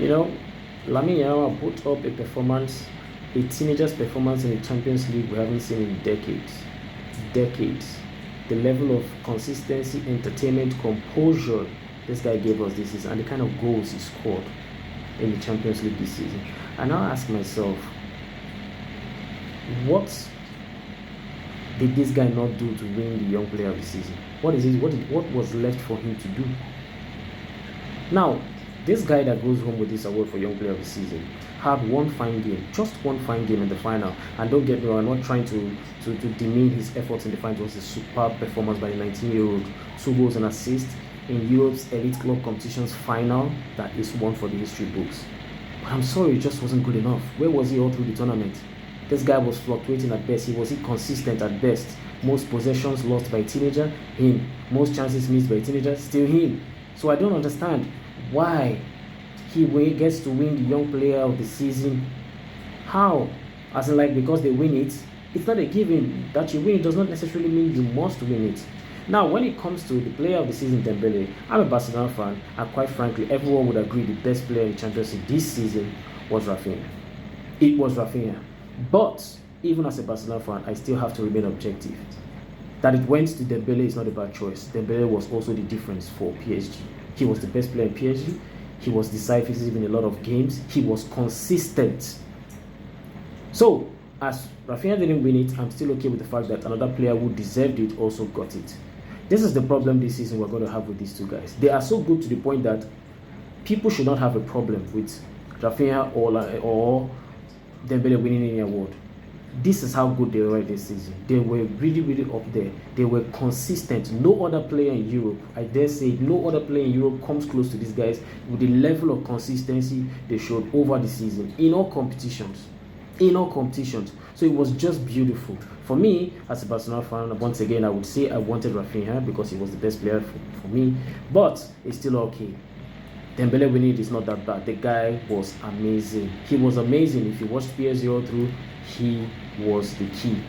You know, Lamine Yamal put up a performance, a teenager's performance in the Champions League we haven't seen in decades. Decades. The level of consistency, entertainment, composure this guy gave us this season, and the kind of goals he scored in the Champions League this season. I now ask myself, what did this guy not do to win the Young Player of the Season? What was left for him to do? Now, this guy that goes home with this award for Young Player of the Season had one fine game, just one fine game in the final. And don't get me wrong, I'm not trying to demean his efforts in the final. It was a superb performance by the 19-year-old. 2 goals and assists in Europe's elite club competitions final that is one for the history books. But I'm sorry, it just wasn't good enough. Where was he all through the tournament? This guy was fluctuating at best. He was inconsistent at best. Most possessions lost by a teenager, him. Most chances missed by a teenager, still him. So I don't understand why he gets to win the Young Player of the Season. How? As in, like, because they win it, it's not a given. That you win it does not necessarily mean you must win it. Now, when it comes to the Player of the Season, Dembele, I'm a Barcelona fan, and quite frankly, everyone would agree the best player in the Champions League this season was Rafinha. It was Rafinha. But even as a Barcelona fan, I still have to remain objective. That it went to Dembele is not a bad choice. Dembele was also the difference for PSG. He was the best player in PSG. He was decisive in a lot of games. He was consistent. So, as Rafinha didn't win it, I'm still okay with the fact that another player who deserved it also got it. This is the problem this season we're going to have with these two guys. They are so good to the point that people should not have a problem with Rafinha or Dembele winning any award. This is how good they were this season. They were really, really up there. They were consistent. No other player in Europe, I dare say, no other player in Europe comes close to these guys with the level of consistency they showed over the season in all competitions. In all competitions. So it was just beautiful. For me, as a Barcelona fan, once again, I would say I wanted Rafinha because he was the best player for me. But it's still okay. Dembele winning it is not that bad. The guy was amazing. He was amazing. If you watched PSG all through, he was the key.